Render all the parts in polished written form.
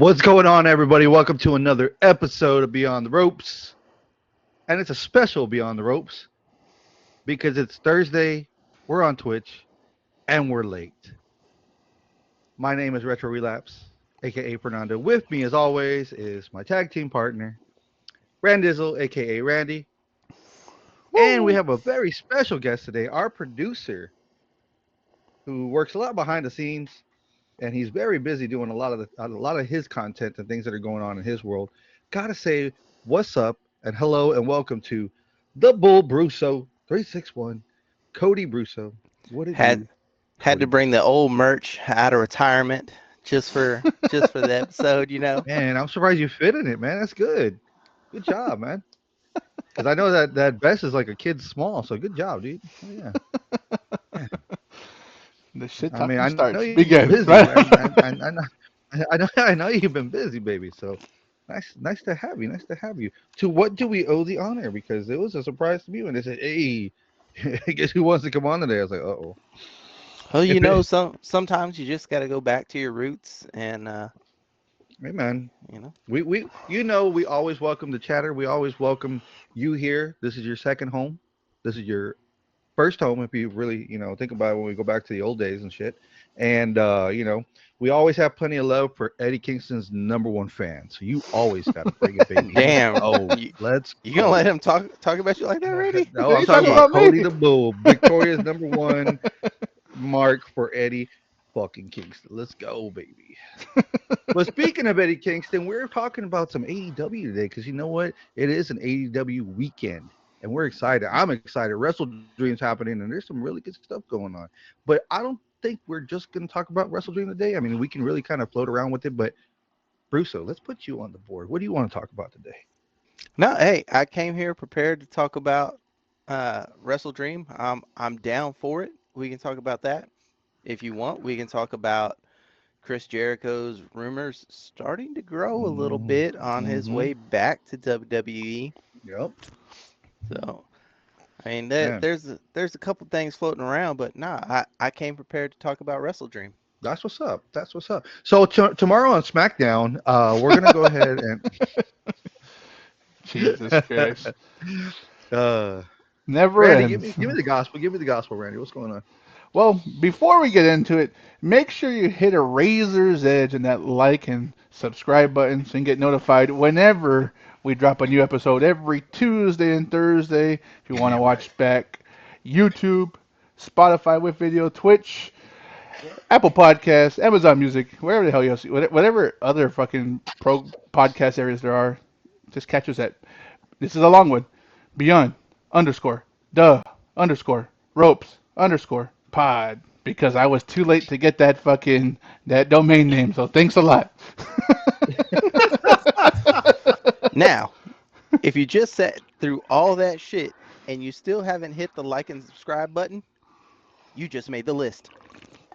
What's going on, everybody? Welcome to another episode of Beyond the Ropes. And it's a special Beyond the Ropes because it's Thursday, we're on Twitch, and we're late. My name is Retro Relapse, aka Fernando. With me, as always, is my tag team partner, Randizzle, aka Randy. And we Woo! have a very special guest today, our producer, who works a lot behind the scenes, and he's very busy doing a lot of his content and things that are going on in his world. Gotta say, what's up and hello and welcome to the Bull Brusso 361, Cody Brusso. What it Had do, had Cody to bring Brusso? the old merch out of retirement just for the episode. Man, I'm surprised you fit in it, man. That's good. Good job, man. Because I know that vest is like a kid's small, so good job, dude. Oh, yeah. Yeah. The shit I mean, talking I know you've starts. been Begin. busy, Right? man. I know you've been busy, baby. So nice to have you. Nice to have you. To what do we owe the honor? Because it was a surprise to me when they said, "Hey, guess who wants to come on today?" I was like, "Uh oh." Well, If it, sometimes you just got to go back to your roots and hey man, you know. we always welcome the chatter. We always welcome you here. This is your second home. This is your first home if you really think about it when we go back to the old days and shit. And we always have plenty of love for Eddie Kingston's number one fan, so you always got to bring it, baby. Let's Damn, go. you Let's you gonna let go. him talk about you like that, Randy? No, Yeah, I'm you talking talking about Shit. about Cody me? the Bull, Victoria's number one mark for Eddie fucking Kingston. Let's go, baby. But speaking of Eddie Kingston, we're talking about some AEW today because you know what? It is an AEW weekend, and we're excited. I'm excited. WrestleDream's happening, and there's some really good stuff going on. But I don't think we're just going to talk about WrestleDream today. I mean, we can really kind of float around with it, but Brusso, let's put you on the board. What do you want to talk about today? No, hey, I came here prepared to talk about Wrestle Dream. I'm down for it. We can talk about that if you want. We can talk about Chris Jericho's rumors starting to grow a little Mm-hmm. bit on his Mm-hmm. way back to WWE. Yep. So I mean, Man, there's a couple things floating around, but nah, I came prepared to talk about Wrestle Dream. that's what's up. That's what's up. So tomorrow on SmackDown, we're gonna go ahead Jesus Christ. uh, Never Randy, give ends. me give me the gospel. Give me the gospel, Randy. What's going on? Well, before we get into it, make sure you hit a razor's edge and that like and subscribe buttons and get notified whenever we drop a new episode every Tuesday and Thursday. If you want to Damn right. watch back, YouTube, Spotify with video, Twitch, Apple Podcasts, Amazon Music, wherever the hell you see, whatever other fucking pro podcast areas there are, just catch us at. This is a long one. Beyond underscore duh underscore ropes underscore pod because I was too late to get that domain name. So thanks a lot. Now, if you just sat through all that shit and you still haven't hit the like and subscribe button, you just made the list.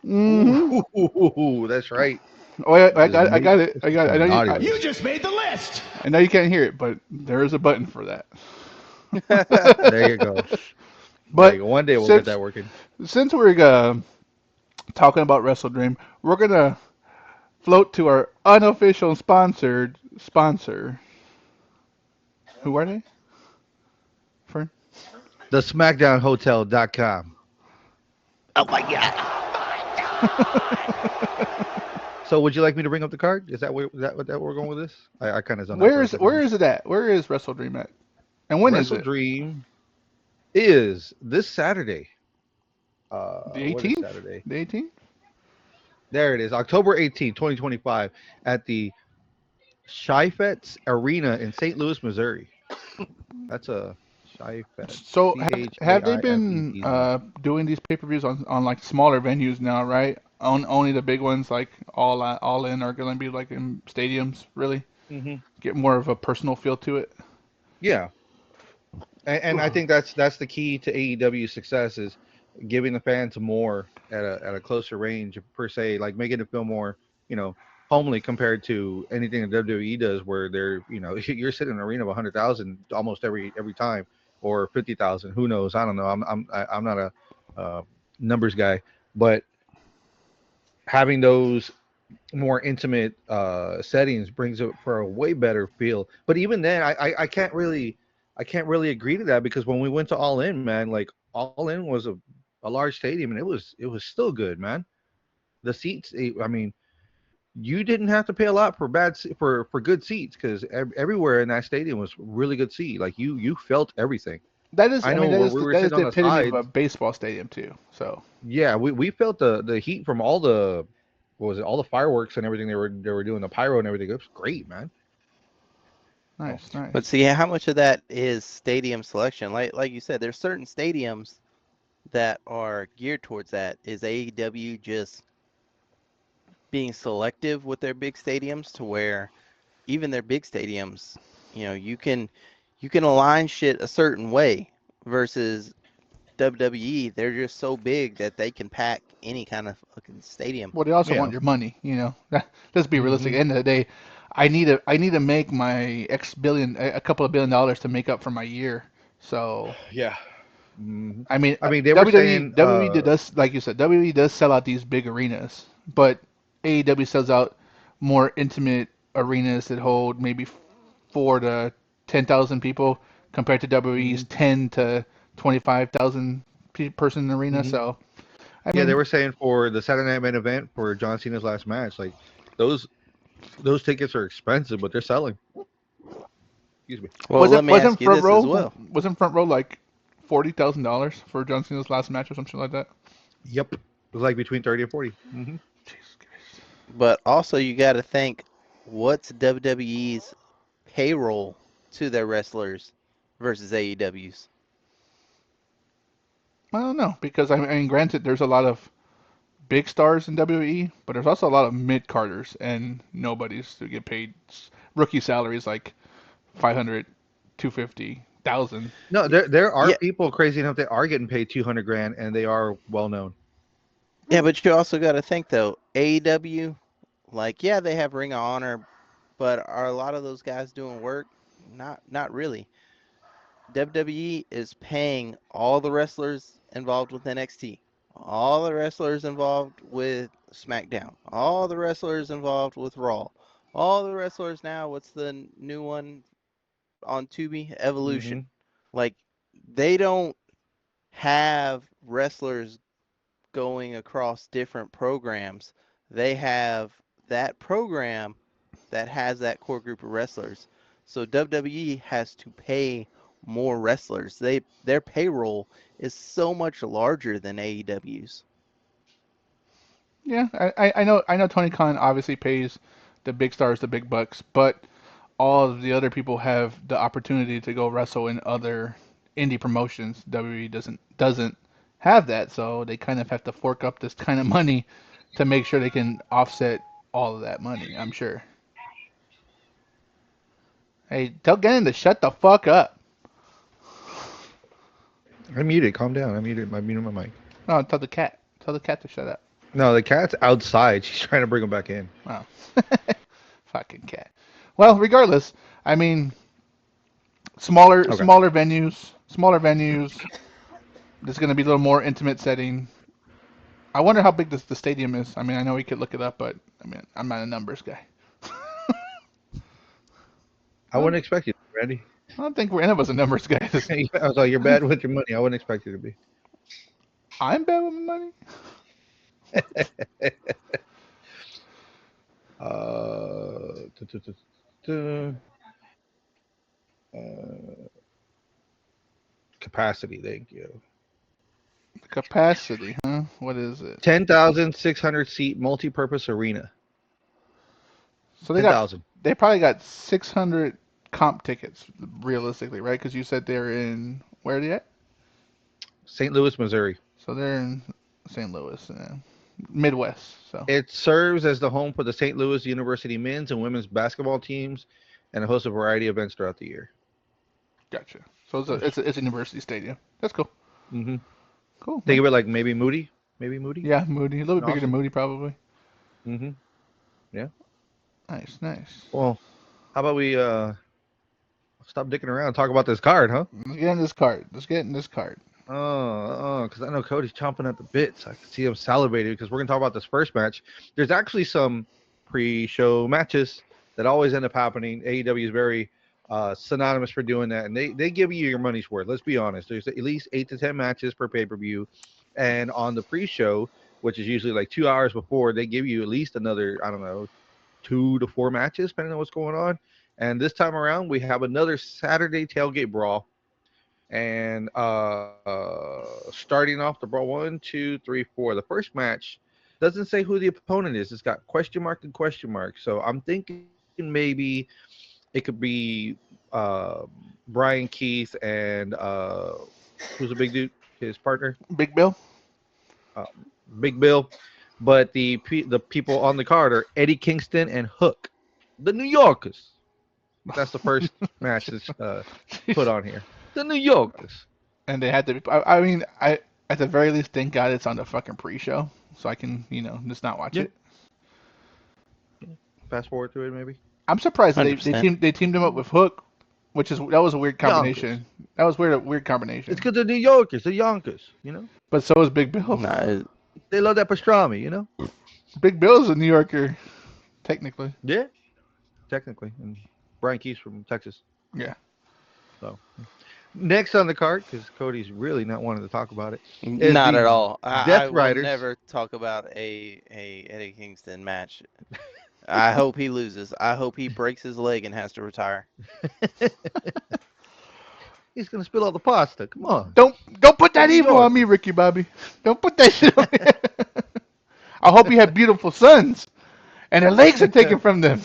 Mm-hmm. Ooh, that's right. Oh, yeah, You just I made got it. I got it. the naughty I, list. I know you can't hear it, but there is a button for that. There you go. There you But go. One day we'll get since that working. since we're talking about Wrestle Dream, we're gonna float to our unofficial sponsored sponsor. Who are they? Fern? The SmackDownHotel.com. Oh my god. So, would you like me to bring up the card? Is that where we're going with this? I kind of zoned out for a second Where there. is it at? Where is Wrestle Dream at? And when is Wrestle it? Dream is this Saturday. The What is 18th? Saturday? The 18th? There it is, October 18th, 2025, at the Chaifetz Arena in St. Louis, Missouri. That's a Chaifetz, So have they been Chaifetz. doing these pay-per-views on like smaller venues now, right? Only the big ones like all in are going to be like in stadiums, really? Hmm. Get more of a personal feel to it. Yeah, and I think that's the key to AEW's success is giving the fans more at a closer range per se, like making it feel more you know homely compared to anything that WWE does, where they're you're sitting in an arena of 100,000 almost every time, or 50,000. Who knows? I don't know. I'm not a uh, numbers guy, but having those more intimate settings brings it for a way better feel. But even then, I can't really agree to that because when we went to All In, man, like All In was a large stadium and it was still good, man. The seats, I mean, you didn't have to pay a lot for for good seats because everywhere in that stadium was really good seat. Like you felt everything. That is, I I mean, know where we were that is sitting on the the epitome of sides. a baseball stadium too. So Yeah, we felt the heat from all the what was it, all the fireworks and everything they were doing, the pyro and everything. It was great, man. So nice, nice. But see, how much of that is stadium selection? Like you said, there's certain stadiums that are geared towards that. Is AEW just being selective with their big stadiums to where even their big stadiums, you can align shit a certain way versus WWE, they're just so big that they can pack any kind of fucking stadium. Well, they also yeah. want your money, you know. Let's be realistic. Hmm. At the end of the day, I need to make my X billion, a couple of $1 billion to make up for my year. So Yeah. Hmm. I mean, I mean, they were saying, does, like you said, WWE does sell out these big arenas, but AEW sells out more intimate arenas that hold maybe 4 to 10,000 people compared to WWE's mhm, 10 to 25,000 person arena. mhm. So I Yeah, they mean, were saying for the Saturday Night Main Event for John Cena's last match, like those those tickets are expensive, but they're selling. Excuse me. Well, let me wasn't ask you front this as row well. wasn't front row like $40,000 for John Cena's last match or something like that? Yep. It was like between 30 and 40. Hmm. Jesus Christ. But also, you got to think what's WWE's payroll to their wrestlers versus AEW's. I don't know because I mean, granted, there's a lot of big stars in WWE, but there's also a lot of mid carders and nobodies who get paid rookie salaries like 500, 250,000. No, there are Yeah, people crazy enough that are getting paid 200 grand and they are well known. yeah, but you also got to think though, AEW, like, yeah, they have Ring of Honor, but are a lot of those guys doing work? Not really. WWE is paying all the wrestlers involved with NXT, all the wrestlers involved with SmackDown, all the wrestlers involved with Raw, all the wrestlers now. What's the new one on Tubi? Hmm. Evolution. Like, they don't have wrestlers going across different programs. They have that program that has that core group of wrestlers. So WWE has to pay more wrestlers. Their payroll is so much larger than AEW's. Yeah, I know Tony Khan obviously pays the big stars the big bucks, but all of the other people have the opportunity to go wrestle in other indie promotions. WWE doesn't have that, so they kind of have to fork up this kind of money to make sure they can offset all of that money. I'm sure. Hey, tell Gannon to shut the fuck up. I muted. Calm down. I muted my mic. No, tell the cat. Tell the cat to shut up. No, the cat's outside. She's trying to bring him back in. Wow. Fucking cat. Well, regardless, I mean, Okay. smaller venues. There's going to be a little more intimate setting. I wonder how big the stadium is. I mean, I know we could look it up, but I mean, I'm not a numbers guy. I I wouldn't don't, expect you, Randy. I don't think we're any of us a numbers guy. I was like, you're bad with your money. I wouldn't expect you to be. I'm bad with money. Tu- tu- tu- tu- uh, capacity. Thank you. Capacity, huh? What is it? 10,600 seat multi-purpose arena. So 10,000. they probably got 600 comp tickets, realistically, right? Because you said they're in where are they at? St. Louis, Missouri. So they're in St. Louis, Midwest. So It serves as the home for the St. Louis University men's and women's basketball teams and a host a variety of events throughout the year. gotcha. So Yes. it's a university stadium. That's cool. Mm-hmm. Cool, Think man. of it like maybe Moody. Maybe Moody Yeah, Moody. A little in bit bigger than Austin. Moody, probably. Mm-hmm. Yeah. Nice, nice. Well, how about we stop dicking around and talk about this card, huh? Let's get in this card. Let's get in this card. Because I know Cody's chomping at the bits. I can see him salivating because we're gonna talk about this first match. There's actually some pre-show matches that always end up happening. AEW is very synonymous for doing that, and they give you your money's worth. Let's be honest. There's at least 8 to 10 matches per pay-per-view, and on the pre-show, which is usually like 2 hours before, they give you at least another, I don't know, 2 to 4 matches depending on what's going on. And this time around, we have another Saturday tailgate brawl and starting off the brawl, one, two, three, four. The first match doesn't say who the opponent is. It's got question mark and question mark. So I'm thinking maybe it could be Brian Keith and who's a big dude, his partner, Big Bill. uh, Big Bill. But the people on the card are Eddie Kingston and Hook, the New Yorkers. That's the first match that's put on here. The New Yorkers. And they had to. I mean, I at the very least, thank God it's on the fucking pre-show, so I can, just not watch Yeah. it. Fast forward to it, maybe. I'm surprised that they, they 100%. teamed they teamed him up with Hook, that was a weird Yonkers. combination. That was weird, a weird It's combination. because the New Yorkers, the Yonkers. But so is Big Bill. Nah, They love that pastrami. Big Bill is a New Yorker, technically. Yeah, technically. And Brian Keith's from Texas. Yeah. So next on the card, because Cody's really not wanting to talk about it, is not at the all. I Death will Riders. never talk about a Eddie Kingston match. I hope he loses. I hope he breaks his leg and has to retire. He's gonna spill all the pasta. Come on, Don't put the that New evil on me, Yorkers. Ricky Bobby. Don't put that shit on me. I hope you have beautiful sons, and their legs are taken from them.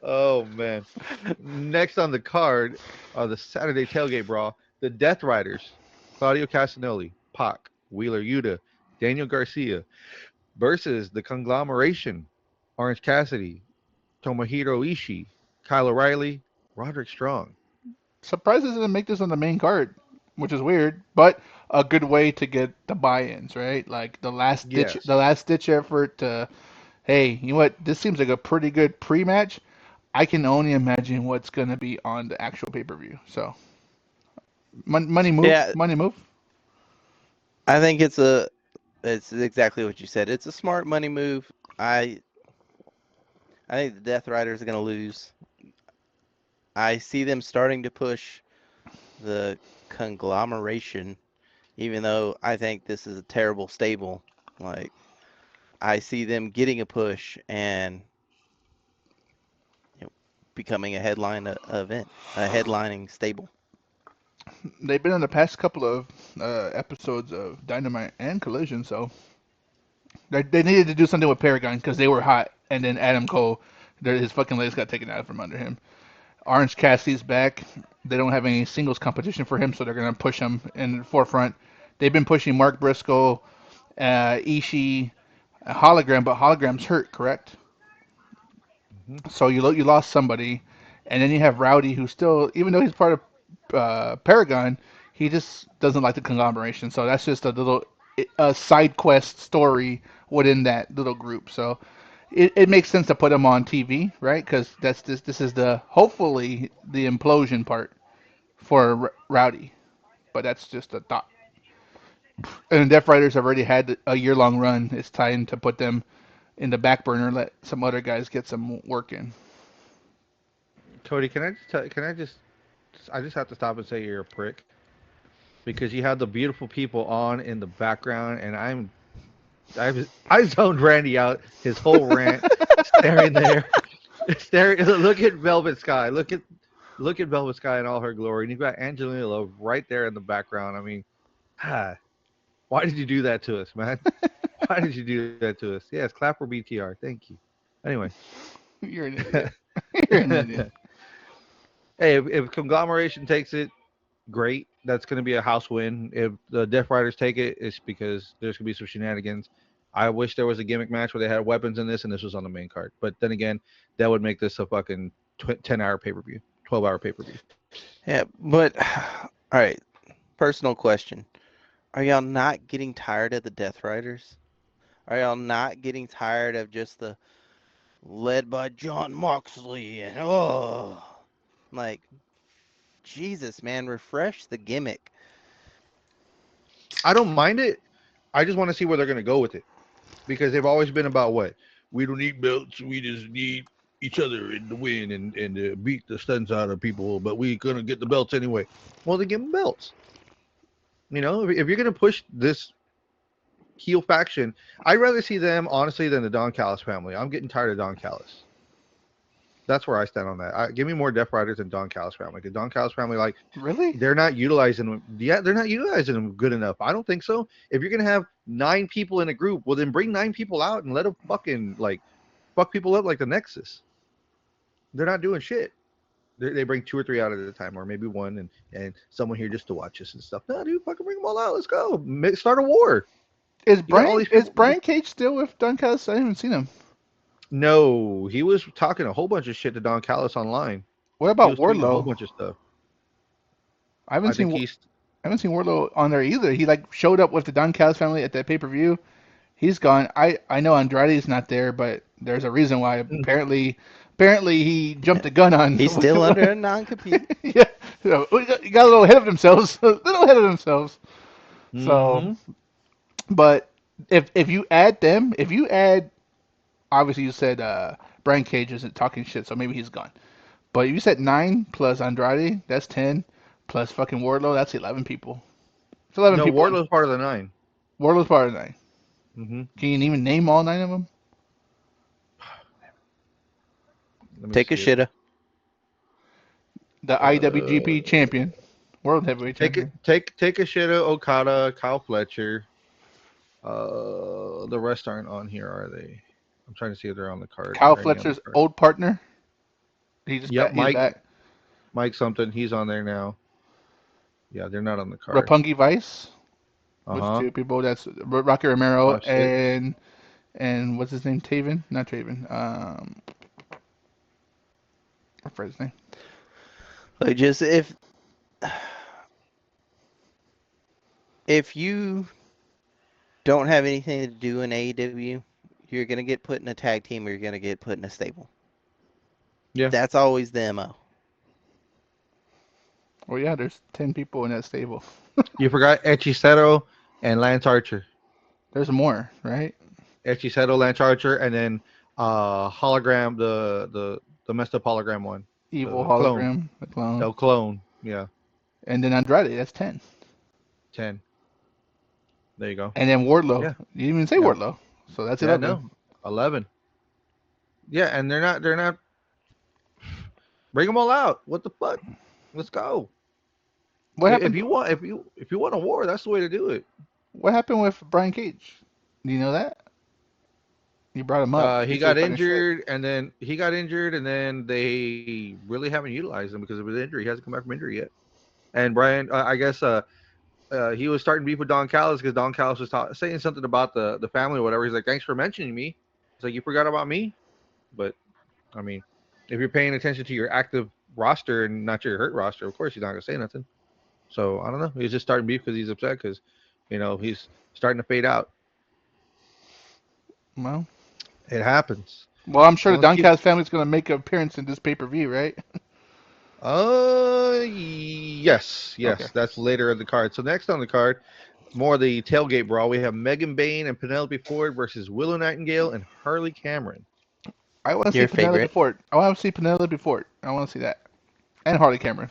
Oh man. Next on the card are the Saturday tailgate brawl, the Death Riders, Claudio Castagnoli, Pac, Wheeler Yuta, Daniel Garcia versus the conglomeration, Orange Cassidy, Tomohiro Ishii, Kyle O'Reilly, Roderick Strong. Surprised they didn't make this on the main card, which is weird, but a good way to get the buy-ins, right? Like the Yes. last ditch effort to, hey, you know what? This seems like a pretty good pre-match. I can only imagine what's gonna be on the actual pay-per-view. So, money move, Yeah, money move. I think it's exactly what you said. It's a smart money move. I I think the Death Riders are going to lose. I see them starting to push the conglomeration, even though I think this is a terrible stable. Like, I see them getting a push and you know, becoming a event, a headlining stable. They've been on the past couple of episodes of Dynamite and Collision, so they needed to do something with Paragon because they were hot, and then Adam Cole, his fucking legs got taken out from under him. Orange Cassidy's back. They don't have any singles competition for him, so they're gonna push him in the forefront. They've been pushing Mark Briscoe, Ishii, Hologram, but Hologram's hurt, correct? Hmm. So you lost somebody, and then you have Rowdy, who still, even though he's part of Paragon, he just doesn't like the conglomeration. So that's just a little side quest story within that little group. So it makes sense to put him on TV, right? Because this is the hopefully the implosion part for Rowdy, but that's just a thought. And Death Riders have already had a year long run. It's time to put them in the back burner, let some other guys get some work in. Cody, can I just have to stop and say you're a prick because you have the beautiful people on in the background, and I zoned Randy out his whole rant, staring there, staring. Look at Velvet Sky. Look at Velvet Sky in all her glory, and you've got Angelina Love right there in the background. I mean, ah, why did you do that to us, man? Why did you do that to us? Yes, clap for BTR. Thank you. Anyway, You're an hey, idiot. You're an idiot. if conglomeration takes it, great. That's going to be a house win. If the Death Riders take it, it's because there's going to be some shenanigans. I wish there was a gimmick match where they had weapons in this and this was on the main card. But then again, that would make this a fucking 10-hour pay per view, 12-hour pay per view. Yeah, but all right. Personal question: are y'all not getting tired of the Death Riders? Are y'all not getting tired of just the led by John Moxley and like Jesus, man, refresh the gimmick. I don't mind it. I just want to see where they're going to go with it because they've always been about what we don't need belts. We just need each other in the win and to beat the stuns out of people. But we gonna get the belts anyway. Well, they give them belts. If you're gonna push this heel faction, I'd rather see them honestly than the Don Callis family. I'm getting tired of Don Callis. That's where I stand on that. Give me more Death Riders than Don Callis family. Because Don Callis family, like, Really? they're not utilizing them. Yeah, they're not utilizing them good enough. I don't think so. If you're gonna have 9 people in a group, well, then bring 9 people out and let them fucking like fuck people up like the Nexus. They're not doing shit. They bring 2 or 3 out at a time, or maybe one, and someone here just to watch us and stuff. No, dude, fucking bring them all out. Let's go. Start a war. Is You got all Brian these is people. Brian Cage still with Don Callis? I haven't seen him. No, he was talking a whole bunch of shit to Don Callis online. What He about was tweeting a whole Wardlow? bunch of stuff. I haven't I think seen he's I haven't seen Wardlow on there either. He like showed up with the Don Callis family at that pay-per-view. He's gone. I know Andrade's not there, but there's a reason why. Apparently he jumped the gun on. He's still under a non-compete. Yeah, so, he got a little ahead of themselves. A little ahead of themselves. So, mm-hmm. but if you add them, if you add, obviously you said Brian Cage isn't talking shit, so maybe he's gone. But you said 9 plus Andrade, that's 10 plus fucking Wardlow, that's 11 people. It's 11 No, people. Wardlow's part of the 9. Wardlow's part of 9. Mm-hmm. Can you even name all 9 of them? Let me Take a see it. shitta. The IWGP Uh, champion, World Heavyweight champion. take a shit Okada, Kyle Fletcher. The rest aren't on here, are they? I'm trying to see if they're on the card. Kyle Are any on the Fletcher's card? old partner. Yep, He's Mike back. Mike something. He's on there now. Yeah, they're not on the card. Rapungi Vice, Uh which huh. 2 people? That's Rocky Romero 5, 6. and what's his name? Taven? Not Taven. I forget his name. Like just if you don't have anything to do in AEW, you're gonna get put in a tag team or you're gonna get put in a stable. Yeah. That's always the MO. Well, yeah, there's 10 people in that stable. You forgot Echiseto and Lance Archer. There's more, right? Echiseto, Lance Archer, and then hologram, the messed up hologram one, Evil the clone, hologram, the clone, El Clone. Yeah, and then Andrade. That's 10. 10. There you go. And then Wardlow. Yeah. You didn't even say Yeah. Wardlow, so that's Yeah. 11. No. 11. Yeah, and they're not. Bring them all out. What the fuck? Let's go. What If happened? you want, if you want a war, that's the way to do it. What happened with Brian Cage? Do you know that? You brought him up. You He said got talking shit. injured, and then they really haven't utilized him because of his injury. He hasn't come back from injury yet. And Brian, I guess, he was starting beef with Don Callis because Don Callis was saying something about the family or whatever. He's like, "Thanks for mentioning me." It's like, you forgot about me. But I mean, if you're paying attention to your active roster and not your hurt roster, of course he's not gonna say nothing. So I don't know. He's just starting beef because he's upset because he's starting to fade out. Well, It happens. well, I'm sure So the let's keep. Doncast family's gonna make an appearance in this pay-per-view, right? Yes, Okay. yes. That's later in the card. So next on the card, more of the tailgate brawl. We have Megan Bain and Penelope Ford versus Willow Nightingale and Harley Cameron. I want to see Your Penelope favorite. Ford. I want to see Penelope Ford. I want to see that. And Harley Cameron.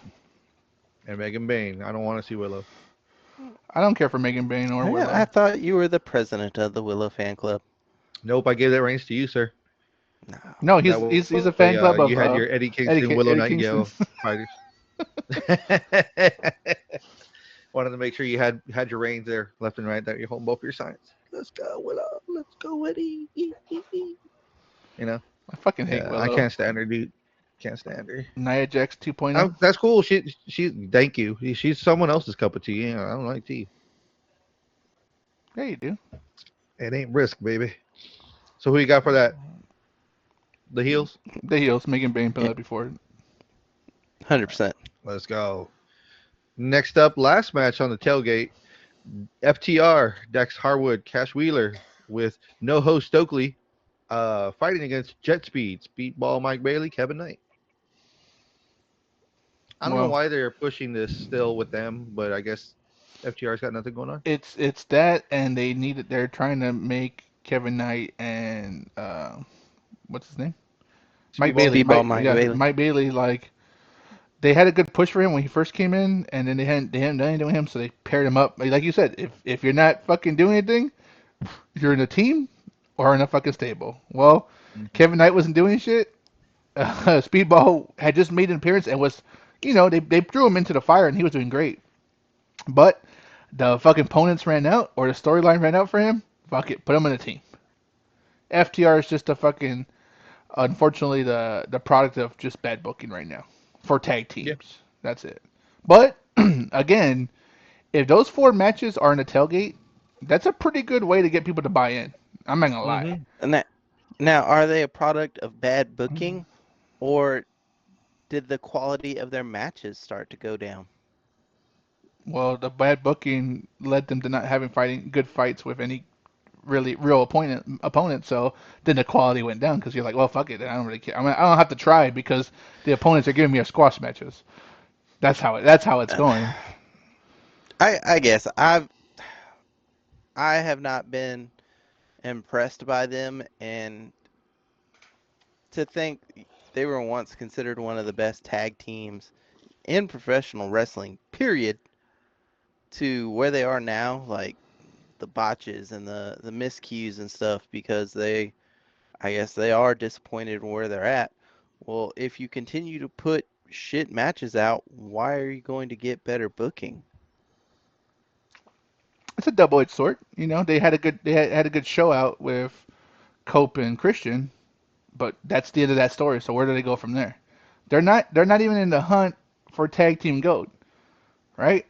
And Megan Bain. I don't want to see Willow. I don't care for Megan Bain or I Willow. thought you were the president of the Willow fan club. Nope, I gave that reigns to you, sir. No. No, That he's way, a fan club you of had your Eddie Kingston, Willow Eddie Kingston. Nightingale fighters. Wanted to make sure you had your reins there, left and right, that you're holding both your signs. Let's go, Willow. Let's go, Eddie. You know, I fucking hate yeah, I Willow. can't stand her, dude. Can't stand her. Nia Jax 2.0. That's cool. Thank you. She's someone else's cup of tea. I don't like tea. Yeah, you do. It ain't brisk, baby. So who you got for that? The heels. The heels, Megan Bain, Yeah, Penelope Ford. 100%. Let's go. Next up, last match on the tailgate. FTR, Dex Harwood, Cash Wheeler with no host Stokely, fighting against Jet Speed, Speedball Mike Bailey, Kevin Knight. I don't know Well, why they're pushing this still with them, but I guess FTR's got nothing going on. it's that, and they needed. They're trying to make Kevin Knight and what's his name? Mike Speedball. Bailey. Speedball Mike, Mike yeah, Bailey. Mike Bailey. Like they had a good push for him when he first came in, and then they hadn't done anything with him, so they paired him up. Like you said, if you're not fucking doing anything, you're in a team or in a fucking stable. Well, Mhm. Kevin Knight wasn't doing shit. Speedball had just made an appearance and was, they threw him into the fire and he was doing great. But the fucking opponents ran out or the storyline ran out for him. Fuck it, put him in a team. FTR is just a fucking, unfortunately, the product of just bad booking right now for tag Yeah. teams. That's it. But again, if those 4 matches are in a tailgate, that's a pretty good way to get people to buy in. I'm not gonna lie. Hmm. And that now, are they a product of bad booking, or did the quality of their matches start to go down? Well, the bad booking led them to not having fighting good fights with any really real opponent. So then the quality went down because you're like, well, fuck it. I don't really care. I mean, I don't have to try because the opponents are giving me a squash matches. That's how it's going. I guess I have not been impressed by them, and to think they were once considered one of the best tag teams in professional wrestling, period, to where they are now, like the botches and the miscues and stuff, because I guess they are disappointed in where they're at. Well, if you continue to put shit matches out, why are you going to get better booking? It's a double-edged sword. They had a good show out with Cope and Christian, but that's the end of that story. So where do they go from there? They're not even in the hunt for tag team gold, right?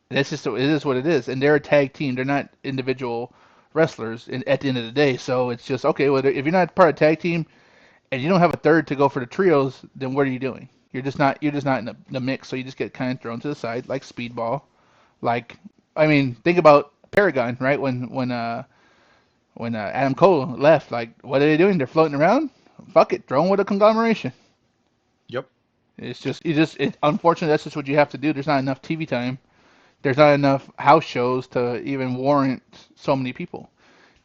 That's just it is what it is, and they're a tag team. They're not individual wrestlers. At the end of the day, so it's just okay. Well, if you're not part of tag team and you don't have a third to go for the trios, then what are you doing? You're just not in the mix. So you just get kind of thrown to the side like Speedball. Like I mean, think about Paragon, right? When Adam Cole left, like what are they doing? They're floating around. Fuck it, throw them with a conglomeration. Yep. It's unfortunate. That's just what you have to do. There's not enough TV time. There's not enough house shows to even warrant so many people.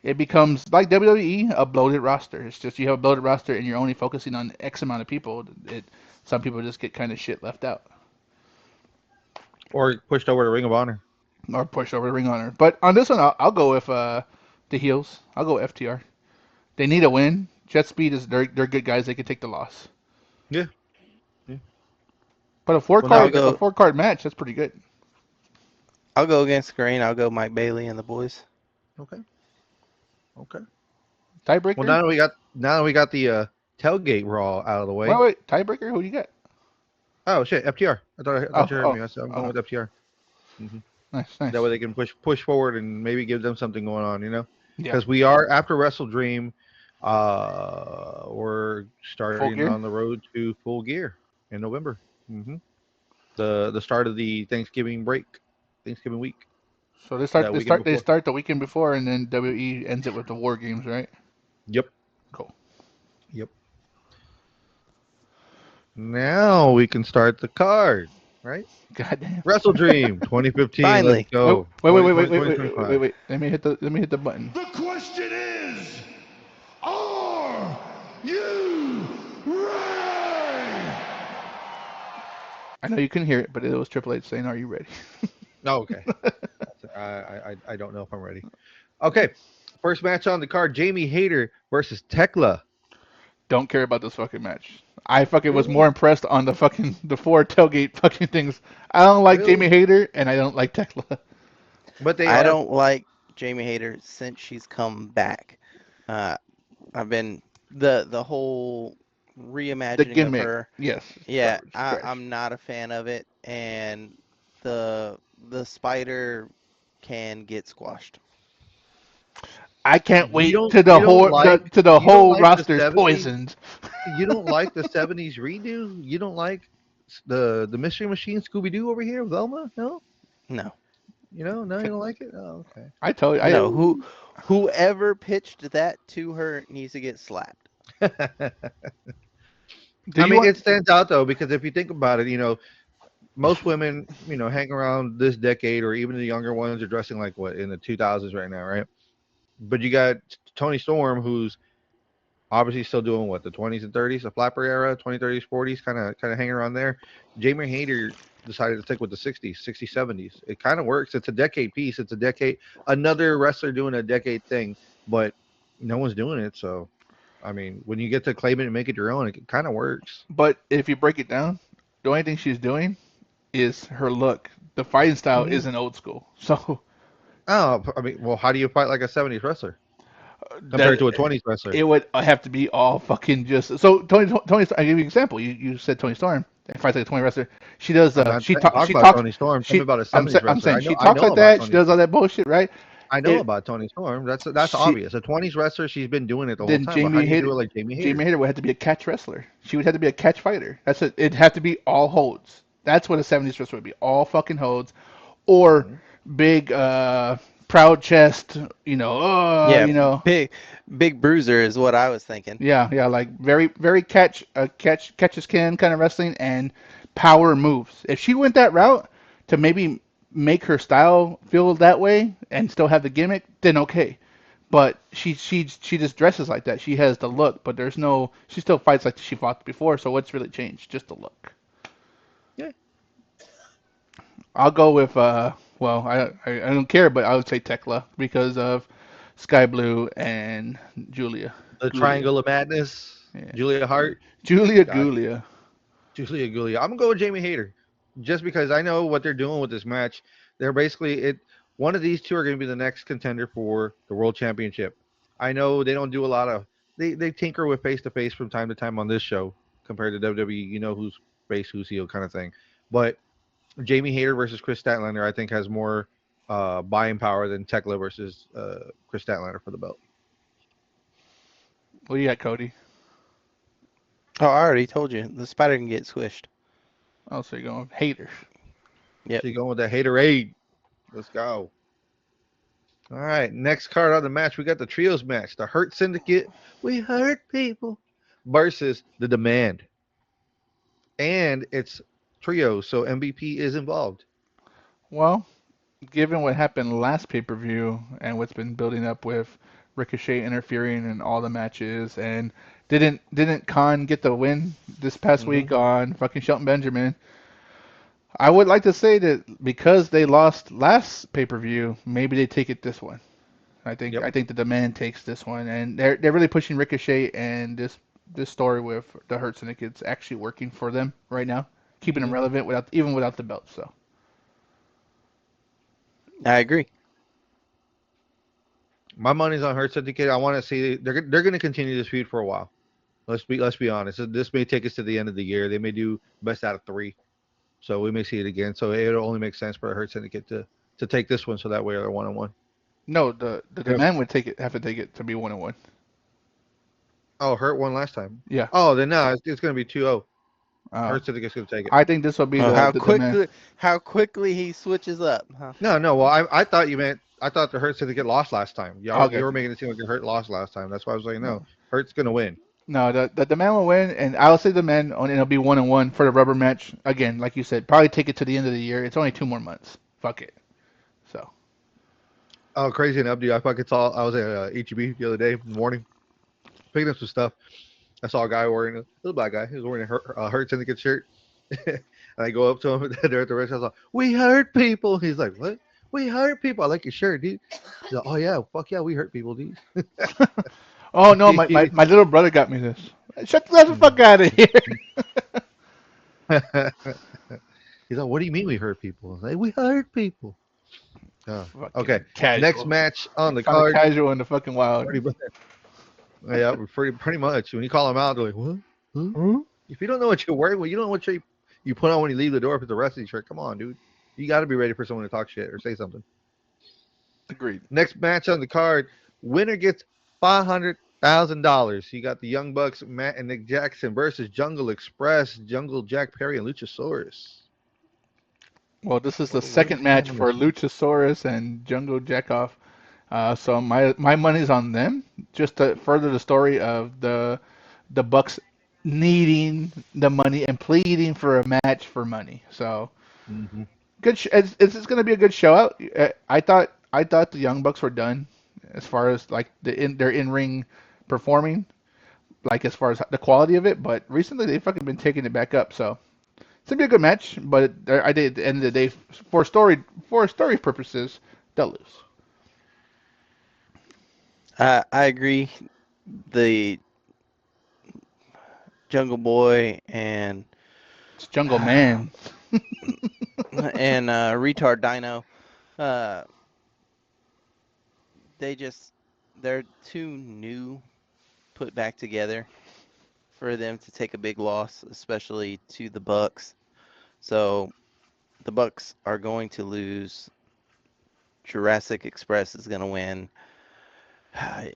It becomes like WWE, a bloated roster. It's just you have a bloated roster and you're only focusing on X amount of people. Some people just get kind of shit left out Or pushed over to Ring of Honor. or pushed over the ring honor. But on this one, I'll go with the heels. I'll go FTR. They need a win. Jet Speed is they're good guys. They can take the loss. Yeah. Yeah. But a four Well, now we card got a four card match that's pretty good. I'll go against Green. I'll go Mike Bailey and the boys. okay. Okay. Well, Tiebreaker. now that we got the tailgate raw out of the way. Wait, tiebreaker. Who do you got? Oh shit, FTR. I Oh, thought you heard me. oh, I said I'm going oh, with FTR. nice, That nice. way they can push forward and maybe give them something going on, you know? Yeah, Because we are after WrestleDream, we're full starting gear. on the road to Full Gear in November. hmm The start of the Thanksgiving break, Thanksgiving week, So they start that they weekend start they before. start the weekend before, and then WWE ends it with the War Games, right? Yep, Cool. yep. Now we can start the card, right? Goddamn. WrestleDream 2015. Let's Finally, Wait, go. wait, wait, wait, wait, 2020, wait, wait, wait, wait, 2025. wait. Let me hit the button. The question is, are you ready? I know you couldn't hear it, but it was Triple H saying, "Are you ready?" Oh, okay. I don't know if I'm ready. Okay. First match on the card: Jamie Hayter versus Tekla. Don't care about this fucking match. I fucking was more Really? impressed on the 4 tailgate fucking things. I don't like Jamie Really? Hayter, and I don't like Tekla. But they I are. don't like Jamie Hayter since she's come back. Uh, I've been the whole The reimagining of gimmick, her. yes, it's Yeah, garbage, trash. I'm not a fan of it, and the spider can get squashed. I can't You wait don't. to the You don't whole like. to the You don't whole like the roster is 70s. poisoned. You don't like the 70s redo. You don't like the Mystery Machine Scooby Doo over here, Velma. No. No, No, you don't like it. Oh, I told you, no. Whoever pitched that to her needs to get slapped. okay. do I you mean, want? it stands out though because if you think about it, most women, hang around this decade or even the younger ones are dressing like what in the 2000s right now, right? But you got Tony Storm, who's obviously still doing what the 20s and 30s, the flapper era, 20s, 30s, 40s, kind of hanging around there. Jamie Hayter decided to stick with the 60s, 60s, 70s. It kind of works. It's a decade piece. It's a decade, another wrestler doing a decade thing, but no one's doing it. So, I mean, when you get to claim it and make it your own, it kind of works. But if you break it down, the only thing she's doing is her look. The fighting style Hmm. isn't old school. So Oh, I mean, well, how do you fight like a 70s wrestler compared that to a 20s wrestler? it would have to be all fucking just. So Tony, I give you an example. You said Tony Storm. If I say a 20 wrestler, she does. I'm not She talking she about talks. Tony Storm. Tell me about a She 70s I'm wrestler. saying I know, she I talks know like about that. She Tony does all Storm. that bullshit, right? I know It about Tony Storm. That's she obvious. A 20s wrestler, she's been doing it the whole then time. But how Jamie do you do Hayter. it like Jamie Jamie Hayter? Hayter would have to be a catch wrestler. She would have to be a catch fighter. That's it. It'd have to be all holds. That's what a 70s wrestler would be. All fucking holds, or Hmm. big proud chest. Yeah, You know. big bruiser is what I was thinking. Yeah, like very catch as can kind of wrestling and power moves. If she went that route to maybe make her style feel that way and still have the gimmick, then okay. But she just dresses like that. She has the look, but there's no. She still fights like she fought before. So what's really changed? Just the look. Yeah. I'll go with well, I don't care, but I would say Tekla because of Sky Blue and Julia. The Julia. Triangle of Madness, Yeah. Julia Hart, Julia got Gulia. Julia Gulia. I'm gonna go with Jamie Hayter, just because I know what they're doing with this match. They're basically it. One of these two are gonna be the next contender for the world championship. I know they don't do a lot of they tinker with face to face from time to time on this show compared to WWE. You know who's face, who's heel, kind of thing. But Jamie Hayter versus Chris Statlander, I think, has more buying power than Tekla versus Chris Statlander for the belt. What do you got, Cody? Oh, I already told you the spider can get squished. Oh, so you're going with haters. Yep. So you're going with that Haterade. Let's go. All right, next card on the match, we got the trios match. The Hurt Syndicate, we hurt people, versus the Demand. And it's trio, so MVP is involved. Well, given what happened last pay-per-view and what's been building up with Ricochet interfering in all the matches, and didn't Khan get the win this past Hmm. week on fucking Shelton Benjamin? I would like to say that because they lost last pay-per-view, maybe they take it this one. Yep. I think the demand takes this one, and they're really pushing Ricochet and this story with the Hurt Syndicate's actually working for them right now, keeping them Hmm. relevant without the belt. So. I agree. My money's on Hurt Syndicate. I want to see they're going to continue this feud for a while. Let's be honest. This may take us to the end of the year. They may do best out of three, so we may see it again. So it'll only make sense for the Hurt Syndicate to take this one, so that way they're 1-on-1. No, the Yep. demand would have to take it to be 1-1. Oh, Hurt won last time. Yeah. Oh, then no, it's going to be 2-0. Uh, Hurt Syndicate's going to take it. I think this will be Oh, the demand. how quickly he switches up, huh? No. Well, I thought you meant I thought the Hurt Syndicate lost last time. You Okay. were making it seem like the Hurt lost last time. That's why I was like, no, No, Hurt's gonna win. no, the demand will win, and I'll say the demand, and it'll be 1-1 for the rubber match. Again, like you said, probably take it to the end of the year. It's only 2 more months. Fuck it. So. Oh, crazy and update. I fucking saw. I was at HEB the other day in the morning, picking up some stuff. I saw a guy wearing a little black guy. He was wearing a Hurt Syndicate shirt, and I go up to him. They're at the restaurant. I was like, "We hurt people." He's like, "What? We hurt people." I like your shirt, dude. He's like, "Oh yeah, fuck yeah, we hurt people, dude." Oh no, my little brother got me this. Shut the fuck out of here. He's like, "What do you mean we hurt people?" I was like, "We hurt people." Oh, okay. Fucking casual. Next match on the Kind of card. casual and the fucking wild. Pretty much. Yeah, pretty much. When you call them out, they're like, "What? Huh? Hmm? If you don't know what you're wearing, well, you don't know what shirt you put on when you leave the door if it's a wrestling shirt. Come on, dude. You got to be ready for someone to talk shit or say something." Agreed. Next match on the card, winner gets $500,000. You got the Young Bucks, Matt and Nick Jackson versus Jungle Express, Jungle Jack Perry and Luchasaurus. Well, this is the What do you second think match on for this one? Luchasaurus and Jungle Jackoff. So my money's on them, just to further the story of the Bucks needing the money and pleading for a match for money. So Hmm. Good. It's going to be a good show out. I thought the Young Bucks were done as far as like their in ring performing, like as far as the quality of it. But recently they've fucking been taking it back up. So it's gonna be a good match. But I did at the end of the day for story purposes they'll lose. I agree. The Jungle Boy It's Jungle Man. and retard Dino, uh, they just they're too new put back together for them to take a big loss, especially to the Bucks. So the Bucks are going to lose. Jurassic Express is going to win.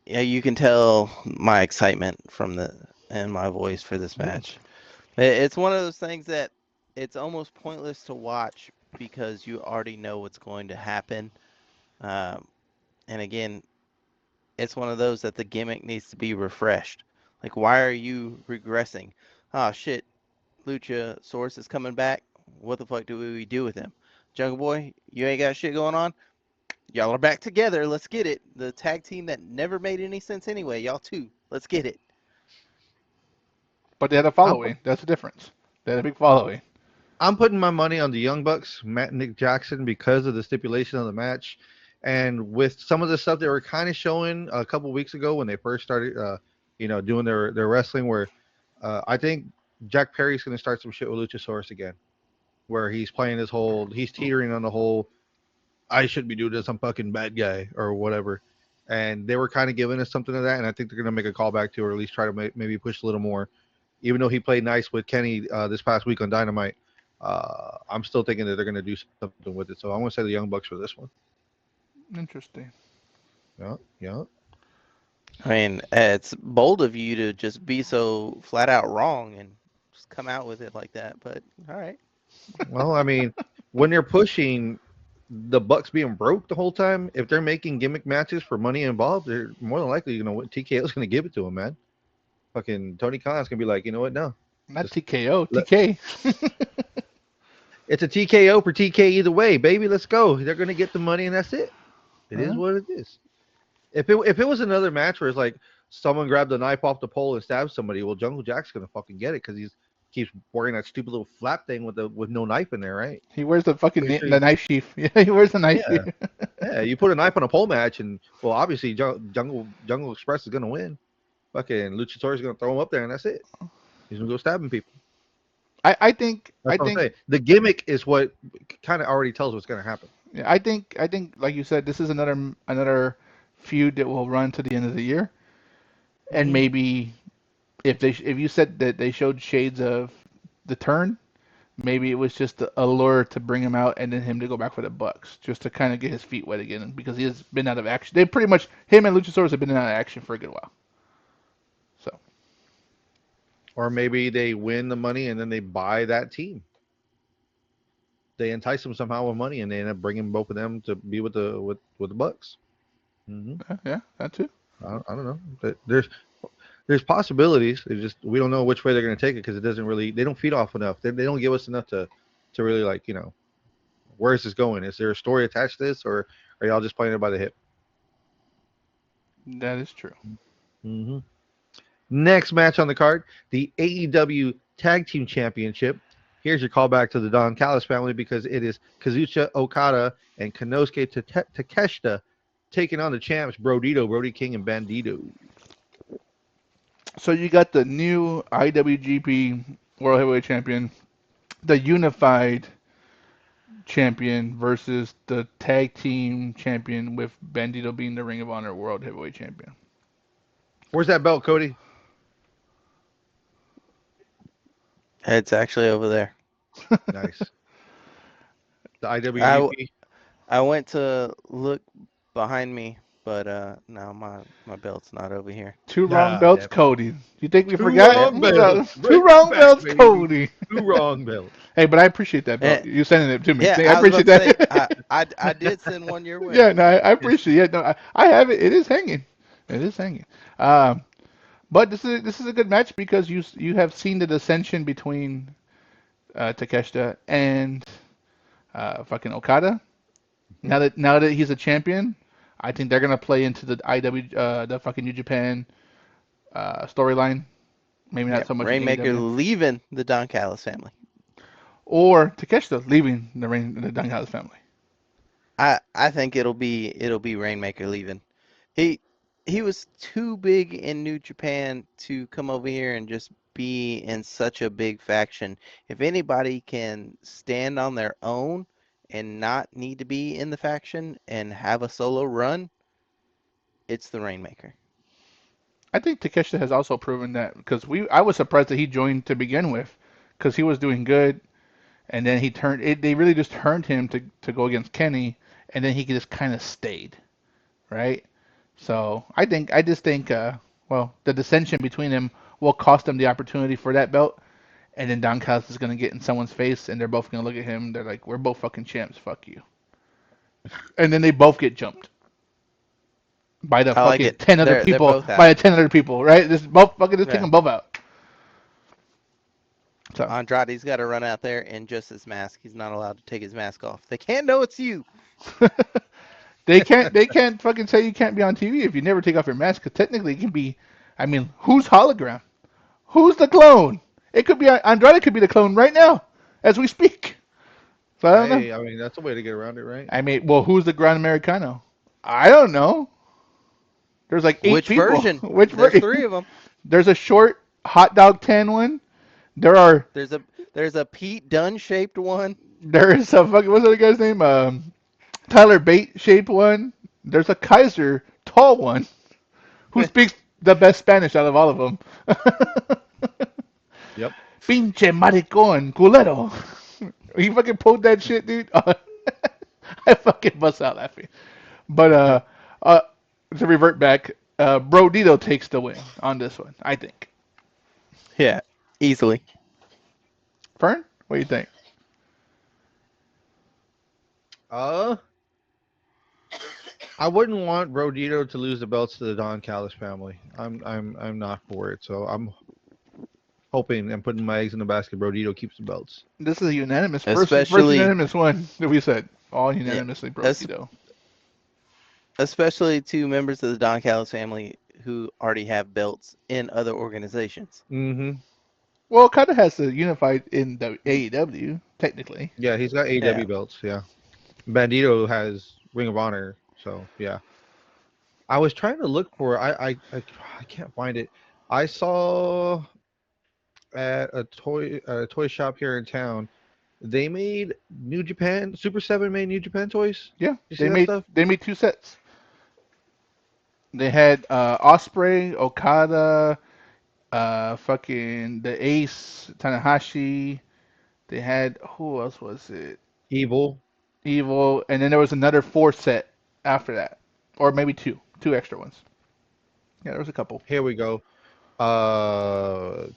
Yeah, you can tell my excitement from the in my voice for this match. It's one of those things that it's almost pointless to watch because you already know what's going to happen. Um, and again, it's one of those that the gimmick needs to be refreshed. Like, why are you regressing? Oh shit, Luchasaurus is coming back. What the fuck do we do with him? Jungle Boy, you ain't got shit going on. Y'all are back together. Let's get it. The tag team that never made any sense anyway. Y'all too. Let's get it. But they had a I'm following. That's the difference. They had a big following. I'm putting my money on the Young Bucks, Matt and Nick Jackson, because of the stipulation of the match, and with some of the stuff they were kind of showing a couple weeks ago when they first started, doing their wrestling. Where I think Jack Perry's going to start some shit with Luchasaurus again, where he's teetering on the whole I should be doing this. I'm fucking bad guy or whatever. And they were kind of giving us something of that, and I think they're going to make a callback to, or at least try to maybe push a little more. Even though he played nice with Kenny this past week on Dynamite, I'm still thinking that they're going to do something with it. So I'm going to say the Young Bucks for this one. Interesting. Yeah, yeah. I mean, it's bold of you to just be so flat out wrong and just come out with it like that. But all right. Well, I mean, when they're pushing the Bucks being broke the whole time, if they're making gimmick matches for money involved, they're more than likely, TKO's going to give it to him, man. Fucking Tony Khan's going to be like, you know what? No, Not just TKO. let, TK. it's a TKO for TK either way, baby. Let's go. They're gonna get the money, and that's it. It is Huh? what it is. If it was another match where it's like someone grabbed a knife off the pole and stabbed somebody, well, Jungle Jack's gonna fucking get it because he's keeps wearing that stupid little flap thing with no knife in there, right? He wears the fucking Pretty sure. the knife sheath. Yeah, he wears the knife Yeah, sheath. yeah. You put a knife on a pole match, and well, obviously Jungle Express is gonna win. Fucking Luchasaurus is gonna throw him up there, and that's it. He's gonna go stabbing people. I think That's what I'm saying. The gimmick is what kind of already tells what's gonna happen. yeah, I think like you said, this is another feud that will run to the end of the year, and Hmm. maybe if you said that they showed shades of the turn, maybe it was just a lure to bring him out and then him to go back for the Bucks, just to kind of get his feet wet again because he has been out of action. They pretty much him and Luchasaurus have been out of action for a good while. So Or maybe they win the money and then they buy that team. They entice them somehow with money and they end up bringing both of them to be with the Bucks. Hmm. yeah, that too. I don't know. There's possibilities. It's just we don't know which way they're going to take it because it doesn't really. They don't feed off enough. They don't give us enough to really like where is this going? Is there a story attached to this or are y'all just playing it by the hip? That is true. Hmm. Next match on the card, the AEW Tag Team Championship. Here's your callback to the Don Callis family because it is Kazuchika Okada and Konosuke Takeshita taking on the champs Brody King and Bandito. So you got the new IWGP World Heavyweight Champion, the unified champion versus the tag team champion with Bandito being the Ring of Honor World Heavyweight Champion. Where's that belt, Cody? It's actually over there. Nice. The I, IWGP. I went to look behind me, but no, my belt's not over here. Two wrong Nah, belts, damn. Cody. You think we Two forgot? wrong belts. Two Bring it wrong back, belts, baby. Cody. Two wrong belts. Hey, but I appreciate that Eh, belt. You sending it to me. yeah, I I was appreciate about to say that. I did send one your way. Yeah, no, I appreciate it. Yeah, no, I have it. It is hanging. It is hanging. But this is a good match because you have seen the dissension between Takeshita and fucking Okada. Now that he's a champion, I think they're gonna play into the the fucking New Japan storyline. Maybe not Yep. so much in Rainmaker AEW. leaving the Don Callis family. Or Takeshita leaving the Don Callis family. I think it'll be Rainmaker leaving. He he was too big in New Japan to come over here and just be in such a big faction. If anybody can stand on their own and not need to be in the faction and have a solo run, it's the Rainmaker. I think Takeshita has also proven that because I was surprised that he joined to begin with because he was doing good and then he turned it. They really just turned him to go against Kenny and then he just kind of stayed, right? So I just think well the dissension between them will cost them the opportunity for that belt and then Don Callis is gonna get in someone's face and they're both gonna look at him. They're like, we're both fucking champs. Fuck you. And then they both get jumped by the I like fucking it. 10 other They're people. both out. By the 10 other people, right? Just take Yeah. them both out. So Andrade's got to run out there in just his mask. He's not allowed to take his mask off. They can't know it's you. they can't fucking say you can't be on TV if you never take off your mask. Because technically it can be. I mean, who's hologram? Who's the clone? It could be Andrade. Could be the clone right now as we speak. So I don't know. Hey, I mean that's a way to get around it, right? I mean, well, who's the Gran Americano? I don't know. There's like 8 Which people. version? Which There's version? 3 of them. There's a short hot dog tan one. There are. There's a Pete Dunne shaped one. There's a fucking what's that guy's name? Tyler Bate shaped one. There's a Kaiser tall one who speaks the best Spanish out of all of them. Yep. Pinche maricón, culero. He fucking pulled that shit, dude. I fucking bust out laughing. But uh, to revert back, Brodito takes the win on this one, I think. Yeah, easily. Fern, what do you think? Uh, I wouldn't want Rodito to lose the belts to the Don Callis family. I'm not for it. So I'm hoping and putting my eggs in the basket. Rodito keeps the belts. This is a unanimous first Especially, unanimous one that we said all yeah, unanimously es- Brodito. especially to members of the Don Callis family who already have belts in other organizations. Mm-hmm. Well, it kind of has to unified in the AEW technically. Yeah, he's got Yeah. AEW belts. Yeah, Bandito has Ring of Honor. So yeah, I was trying to look for. I can't find it. I saw at a toy shop here in town. They made New Japan Super Seven made New Japan toys. Yeah, You see that stuff? they made 2 sets. They had Osprey, Okada, fucking the Ace, Tanahashi. They had who else was it? Evil. Evil, and then there was another 4 set after that, or maybe two extra ones. Yeah, there was a couple. Here we go. Uh,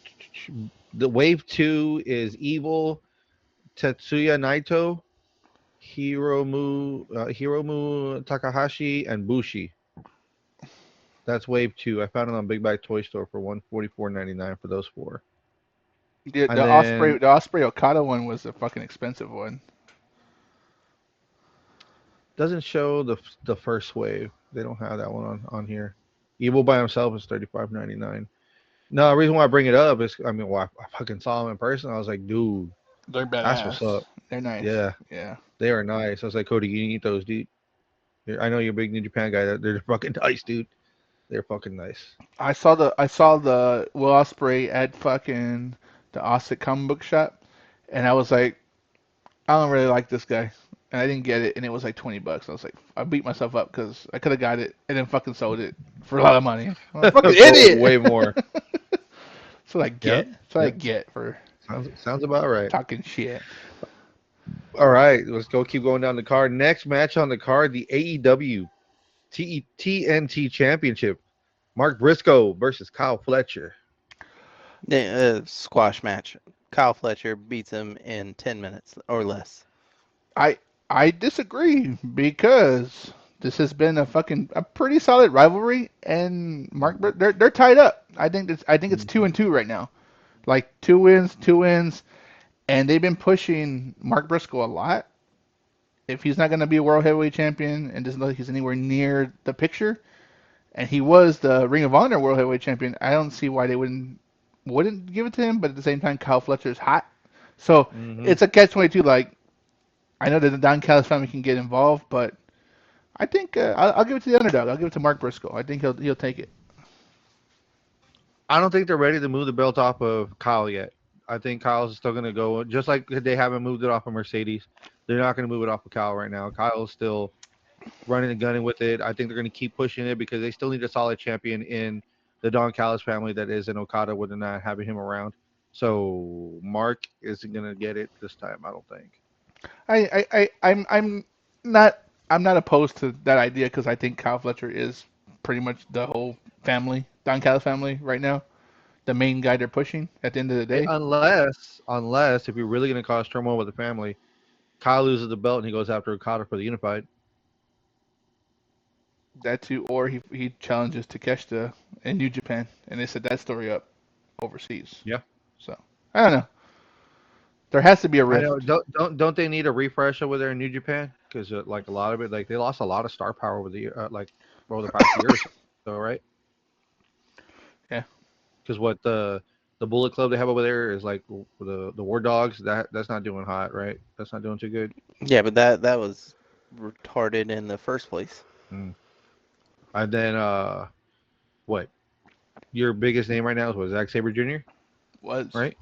the Wave Two is Evil, Tetsuya Naito, Hiromu Takahashi, and Bushi. That's Wave Two. I found it on Big Bag Toy Store for $144.99 for those 4. The, And the then Osprey the Osprey Okada one was a fucking expensive one. doesn't show the first wave. They don't have that one on here. Evil by himself is $35.99. No, the reason why I bring it up is, I mean, well, I fucking saw him in person. I was like, dude, They're that's what's badass. up. They're nice. Yeah, Yeah. they are nice. I was like, Cody, you need those, dude. I know you're a big New Japan guy. They're fucking nice, dude. They're fucking nice. I saw the Will Osprey at fucking the Osset comic book shop, and I was like, I don't really like this guy, and I didn't get it, and it was like $20. I was like, I beat myself up because I could have got it and then fucking sold it for a lot of money. I'm a fucking idiot. Way more. That's what I Yep. get. That's what I Yep. get for Sounds about right. talking shit. All right, let's go. Keep going down the card. Next match on the card: the AEW TNT Championship. Mark Briscoe versus Kyle Fletcher. Squash match. Kyle Fletcher beats him in 10 minutes or less. I I disagree because this has been a pretty solid rivalry, and they're tied up. I think it's 2-2 right now. Like 2 wins, 2 wins, and they've been pushing Mark Briscoe a lot. if he's not going to be a world heavyweight champion and doesn't look like he's anywhere near the picture, and he was the Ring of Honor world heavyweight champion, I don't see why they wouldn't give it to him. But at the same time, Kyle Fletcher's hot, so Hmm. it's a catch-22. Like I know that the Don Callis family can get involved, but I think I'll give it to the underdog. I'll give it to Mark Briscoe. I think he'll take it. I don't think they're ready to move the belt off of Kyle yet. I think Kyle's still going to go, just like they haven't moved it off of Mercedes. They're not going to move it off of Kyle right now. Kyle's still running and gunning with it. I think they're going to keep pushing it because they still need a solid champion in the Don Callis family that is in Okada with not having him around. So Mark isn't going to get it this time, I don't think. I'm not I'm not opposed to that idea because I think Kyle Fletcher is pretty much the whole family, Don Callis family right now, the main guy they're pushing at the end of the day. Unless if you're really going to cause turmoil with the family, Kyle loses the belt and he goes after Okada for the unified. That too, or he challenges Takeshita in New Japan, and they set that story up overseas. Yeah. So I don't know. There has to be a I know. rift. Don't they need a refresh over there in New Japan? Because like a lot of it, like they lost a lot of star power over the like over the past year or so, right? Yeah, Because what the Bullet Club they have over there is like the War Dogs. That's not doing hot, right? That's not doing too good. Yeah, but that was retarded in the first place. Mm. And then what? Your biggest name right now is what? Zack Saber Jr. was Right?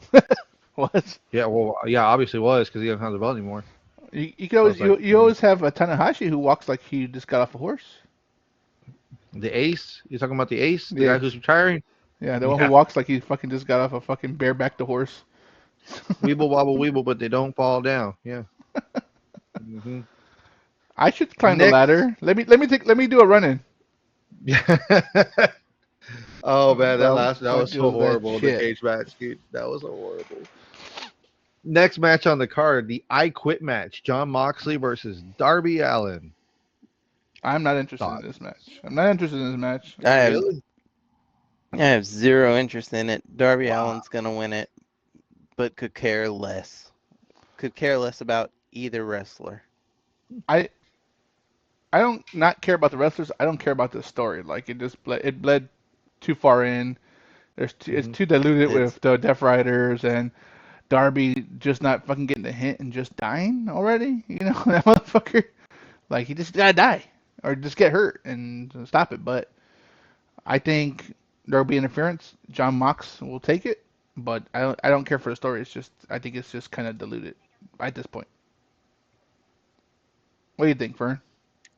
was. Yeah. Well, yeah. Obviously was because he doesn't have the belt anymore. You can So always it's like you always have a Tanahashi who walks like he just got off a horse. the Ace. You talking about the Ace, the guy Yes. who's retiring? Yeah, the one who Yeah. walks like he fucking just got off a fucking bareback the horse. Weeble wobble weeble, but they don't fall down. Yeah. Hmm. I should climb the Next. ladder. Let me do a run in. Oh man, The that fuck was so was that horrible. The shit? cage match, dude. That was so horrible. Next match on the card, the I Quit match. John Moxley versus Darby Allin. I'm not interested in Thought. this match. I'm not interested in this match. I have Really? I have zero interest in it. Darby Wow. Allin's gonna win it, but could care less. Could care less about either wrestler. I I don't not care about the wrestlers. I don't care about the story. Like it bled too far in. It's Hmm. too diluted It's with the Death Riders and Darby just not fucking getting the hint and just dying already. You know that motherfucker. Like he just gotta die or just get hurt and stop it. But I think there'll be interference. John Mox will take it, but I don't care for the story. It's just I think it's just kind of diluted at this point. What do you think, Fern?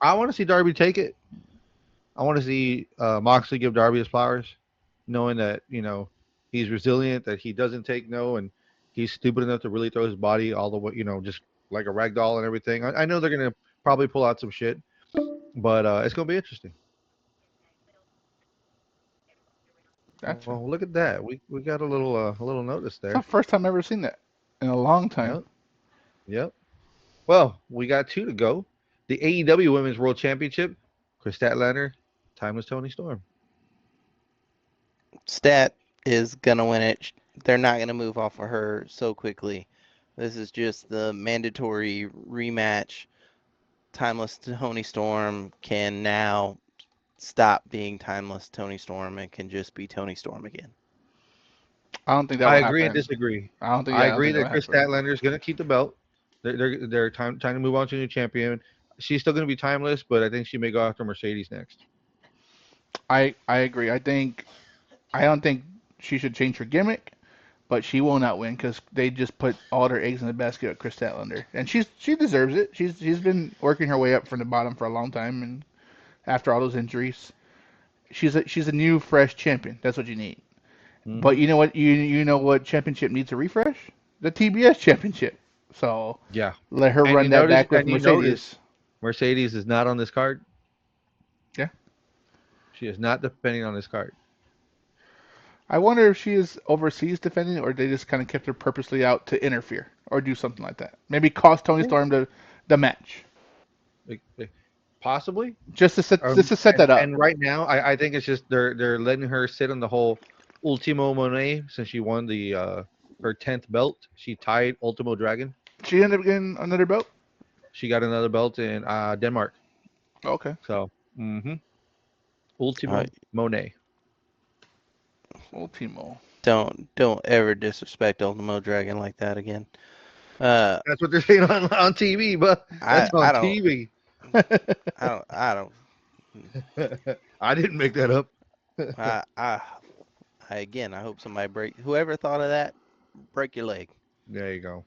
I want to see Darby take it. I want to see Moxley give Darby his flowers, knowing that he's resilient, that he doesn't take no, and he's stupid enough to really throw his body all the way, just like a rag doll and everything. I know they're gonna probably pull out some shit, but it's gonna be interesting. Gotcha. Well, look at that. We got a little notice It's the there. first time I've ever seen that in a long time. Yep. Yep. Well, we got two to go. The AEW Women's World Championship. Chris Statlander, Timeless Tony Storm. Stat is gonna win it. They're not gonna move off of her so quickly. This is just the mandatory rematch. Timeless Tony Storm can now stop being Timeless Tony Storm and can just be Tony Storm again. I don't think that I will agree and happen. disagree. I don't think. I Yeah, I don't agree think that will that Chris happen. Statlander is going to keep the belt. They're trying to move on to a new champion. She's still going to be timeless, but I think she may go after Mercedes next. I agree. I don't think she should change her gimmick, but she will not win because they just put all their eggs in the basket of Chris Statlander, and she deserves it. She's been working her way up from the bottom for a long time, and after all those injuries, she's a new fresh champion. That's what you need. Hmm. But you know what? You know what championship needs a refresh? The TBS championship. So Yeah, let her run that back with you notice Mercedes. Mercedes is not on this card. Yeah. She is not defending on this card. I wonder if she is overseas defending, or they just kind of kept her purposely out to interfere or do something like that. Maybe cost Tony Yeah. Storm the match Like, possibly. just to set that up. And right now, I think it's just they're letting her sit on the whole Ultimo Monet since she won the her 10th belt. She tied Ultimo Dragon. She ended up getting another belt. She got another belt in Denmark. Okay. So, Uh, Ultimo Monet. Ultimo. don't ever disrespect Ultimo Dragon like that again. Uh, That's what they're saying on TV, but I that's on I don't TV. I don't I didn't make that up. I I again I hope somebody break whoever thought of that break your leg. There you go.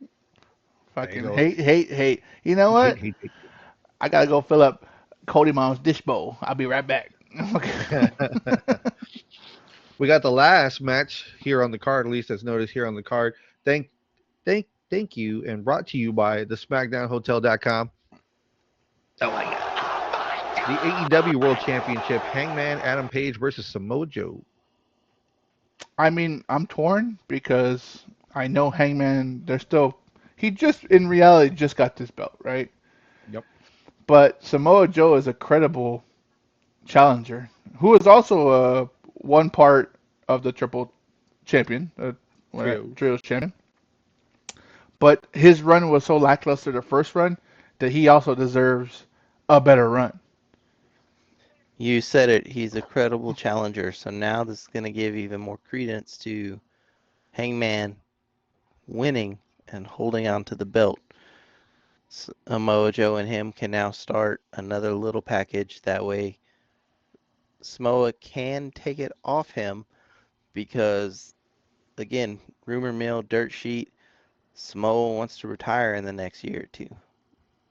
There you Fucking go. hate, hate, hate. You know Hate, what? hate, hate. I gotta go fill up Cody Mom's dish bowl. I'll be right back. Okay. We got the last match here on the card, at least as noticed here on the card. Thank you, and brought to you by the SmackDownHotel.com. Oh my God. The AEW World Championship, Hangman Adam Page versus Samoa Joe. I mean, I'm torn because I know Hangman. They're still. He just in reality just got this belt, right? Yep. But Samoa Joe is a credible challenger who is also one part of the triple champion, Trios. trios champion. But his run was so lackluster the first run that he also deserves a better run. You said it. He's a credible challenger. So now this is gonna give even more credence to Hangman winning and holding on to the belt. Samoa Joe and him can now start another little package. That way, Samoa can take it off him because, again, rumor mill, dirt sheet, Samoa wants to retire in the next year or two.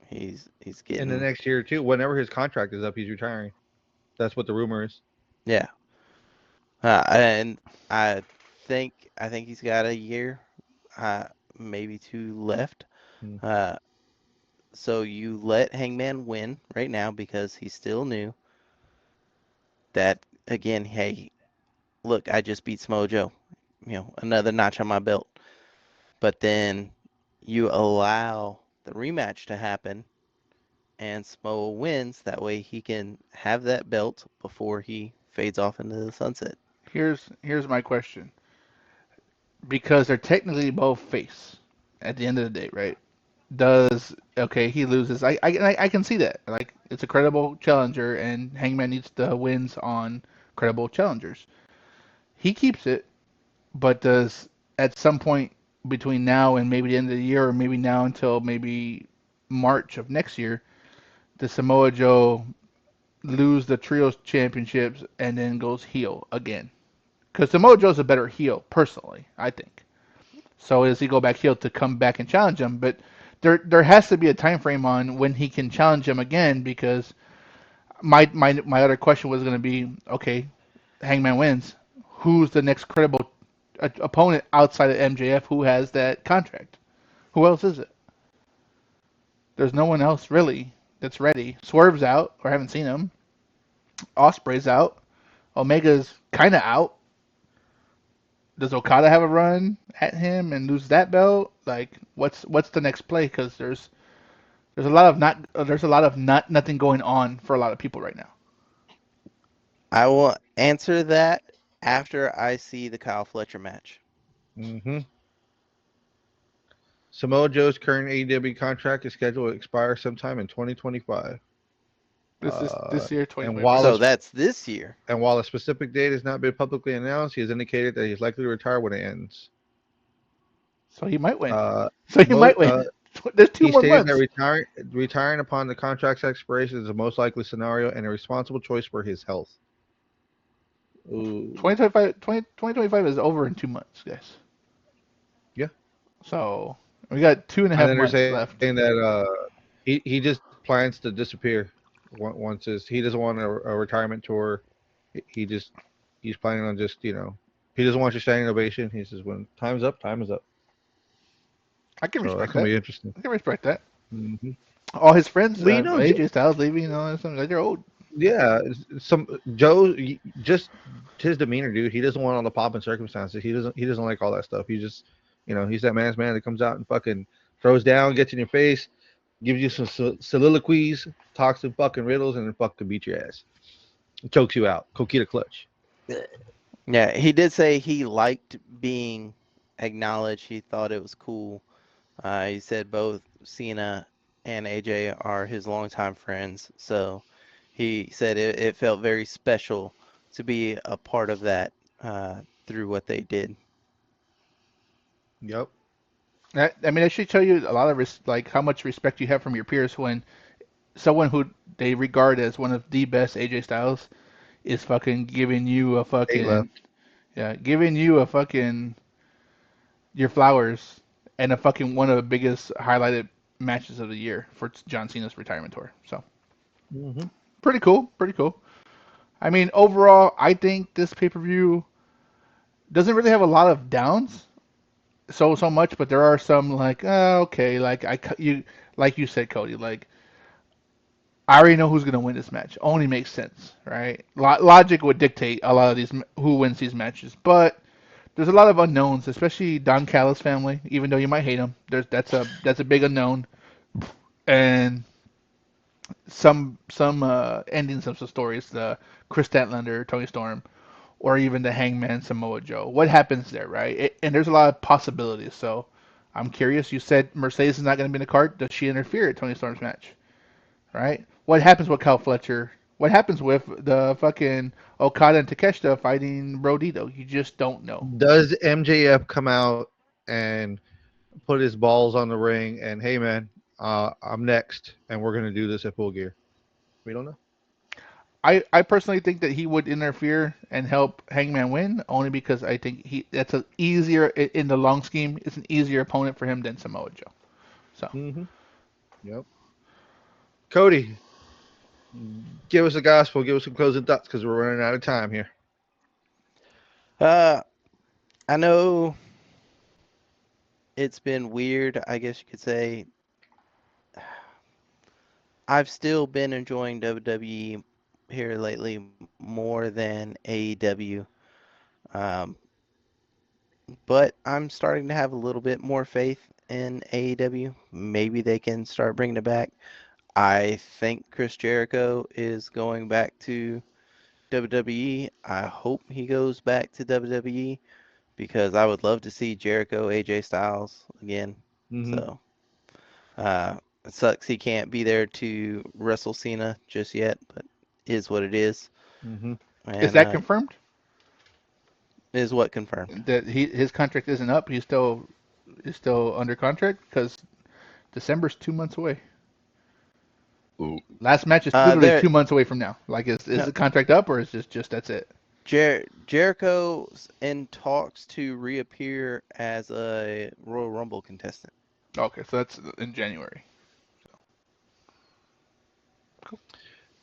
He's In the getting next year or two, whenever his contract is up, he's retiring. That's what the rumor is. yeah, and I think he's got a year, uh, maybe two left. Hmm. Uh, so you let Hangman win right now because he's still new. That again, hey, look, I just beat Samoa Joe. Another notch on my belt. But then you allow the rematch to happen and Samoa wins. That way he can have that belt before he fades off into the sunset. Here's my question. Because they're technically both face at the end of the day, right? Does okay? He loses. I can see that. Like it's a credible challenger, and Hangman needs the wins on credible challengers. He keeps it, but does at some point between now and maybe the end of the year, or maybe now until maybe March of next year, does Samoa Joe lose the trios championships and then goes heel again? Because Samoa Joe's a better heel, personally, I think. So does he go back heel to come back and challenge him? But there has to be a time frame on when he can challenge him again because my other question was going to be okay, Hangman wins. Who's the next credible opponent outside of MJF who has that contract? Who else is it? There's no one else really that's ready. Swerve's out, or I haven't seen him. Osprey's out. Omega's kind of out. Does Okada have a run at him and lose that belt? Like, what's the next play? Because there's a lot of not nothing going on for a lot of people right now. I will answer that after I see the Kyle Fletcher match. Hmm. Samoa Joe's current AEW contract is scheduled to expire sometime in 2025. This year, And 2025. So Wallace that's this year. and while a specific date has not been publicly announced, he has indicated that he is likely to retire when it ends. So he might win. Uh, So he mo- might uh, win. There's two he more stated that months. retiring upon the contract's expiration is the most likely scenario and a responsible choice for his health. Ooh, 2025 is over in 2 months, guys. yeah. So we got two and a And half then they're months saying left. that he just plans to disappear once he doesn't want a retirement tour. He's planning on just he doesn't want your standing ovation. He says when time's up, time is up. I can So that's respect gonna that. be interesting. I can respect that. Hmm. All his friends, Well, AJ Styles leaving and all that stuff, like they're old. yeah, some Joe just his demeanor, dude. He doesn't want all the pomp and circumstances. He doesn't like all that stuff. He just he's that man's man that comes out and fucking throws down, gets in your face, gives you some soliloquies, talks in fucking riddles, and then fucking beats your ass, chokes you out. Coquita clutch. Yeah, he did say he liked being acknowledged. He thought it was cool. He said both Cena and AJ are his longtime friends, so he said it felt very special to be a part of that through what they did. Yep. I mean, it should tell you a lot of like how much respect you have from your peers when someone who they regard as one of the best AJ Styles is fucking giving you a Eight fucking left. yeah, giving you a fucking your flowers and a fucking one of the biggest highlighted matches of the year for John Cena's retirement tour. So Hmm. pretty cool, pretty cool. I mean, overall, I think this pay per view doesn't really have a lot of downs, so much, but there are some like, okay, like you like you said, Cody, like I already know who's gonna win this match. Only makes sense, right? Logic would dictate a lot of these who wins these matches, but there's a lot of unknowns, especially Don Callis family. Even though you might hate him, that's a big unknown, and some endings of some stories, the Chris Statlander, Tony Storm, or even the Hangman Samoa Joe. What happens there, right? And there's a lot of possibilities. So I'm curious. You said Mercedes is not going to be in the card. Does she interfere at Tony Storm's match? Right? What happens with Kyle Fletcher? What happens with the fucking Okada and Takeshita fighting Rodito? You just don't know. Does MJF come out and put his balls on the ring and hey man, I'm next and we're gonna do this at full gear? We don't know. I personally think that he would interfere and help Hangman win only because I think that's a easier in the long scheme. It's an easier opponent for him than Samoa Joe. So Hmm. Yep. Cody, give us the gospel. Give us some closing thoughts because we're running out of time here. Uh, I know it's been weird, I guess you could say. I've still been enjoying WWE here lately more than AEW. Um, but I'm starting to have a little bit more faith in AEW. Maybe they can start bringing it back. I think Chris Jericho is going back to WWE. I hope he goes back to WWE because I would love to see Jericho, AJ Styles again. Hmm. So, it sucks he can't be there to wrestle Cena just yet, but is what it is. Hmm. is And that confirmed? is what confirmed. That his contract isn't up. He's still under contract because December's 2 months away. Last match is literally There, 2 months away from now. Like, is no, the contract up or is this just that's it? Jericho's in talks to reappear as a Royal Rumble contestant. Okay, so that's in January. Cool.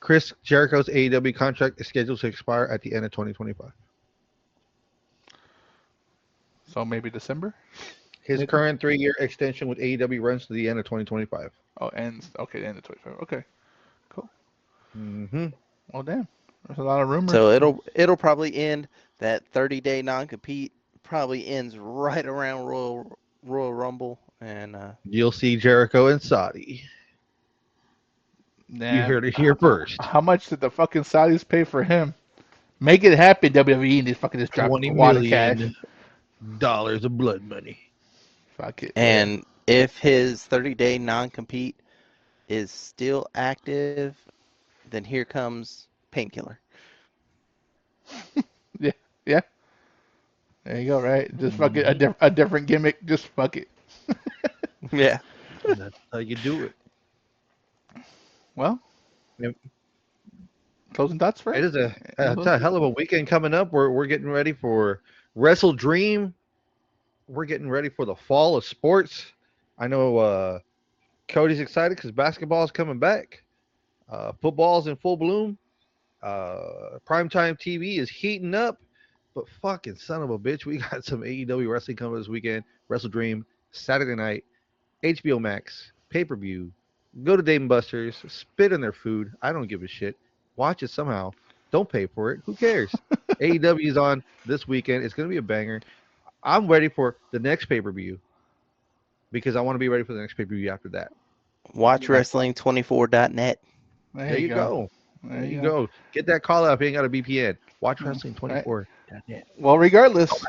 Chris Jericho's AEW contract is scheduled to expire at the end of 2025. So maybe December. His Maybe. current 3-year extension with AEW runs to the end of 2025. Oh, ends. Okay, the end of 25. Okay, cool. Hmm. Well, damn. There's a lot of rumors. So it'll probably end that 30-day non-compete probably ends right around Royal Rumble and You'll see Jericho and Saudi. You Nah. heard it here first. How much did the fucking Saudis pay for him? Make it happen, WWE, and just drop a wad of cash. $20 million of blood money. Fuck it. and if his 30-day non-compete is still active, then here comes Painkiller. Yeah, yeah. There you go. Right. Just fuck it. Hmm. A different gimmick. Just fuck it. Yeah. That's how you do it. Well, Yep. closing thoughts, It Fred? is it's Anyone? a hell of a weekend coming up. We're getting ready for WrestleDream. We're getting ready for the fall of sports. I know Cody's excited because basketball is coming back. Football's in full bloom. Primetime TV is heating up. But fucking son of a bitch, we got some AEW wrestling coming this weekend. WrestleDream, Saturday night, HBO Max, pay per view. Go to Dave and Buster's, spit in their food. I don't give a shit. Watch it somehow. Don't pay for it. Who cares? AEW is on this weekend. It's going to be a banger. I'm ready for the next pay per view because I want to be ready for the next pay per view after that. Like, WatchWrestling24.net. There there you you go. go. There There you you go. go. Get that call out if you ain't got a VPN. Watch Wrestling Right. 24.net. Well, regardless,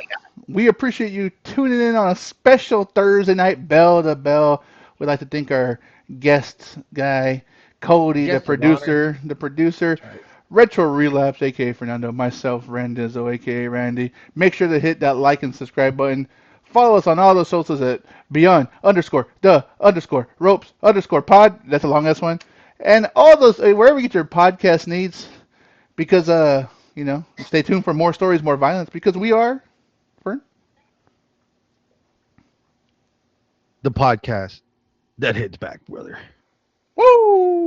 we appreciate you tuning in on a special Thursday night bell to bell. We'd like to thank our guest guy, Cody, Guest of honor. the producer, That's right. Retro Relapse, aka Fernando, myself, Randizo, aka Randy. Make sure to hit that like and subscribe button. Follow us on all the socials at beyond underscore the underscore ropes underscore pod. That's a long ass one. And all those wherever you get your podcast needs, because stay tuned for more stories, more violence. Because we are, Fern. The podcast that hits back, brother. Woo!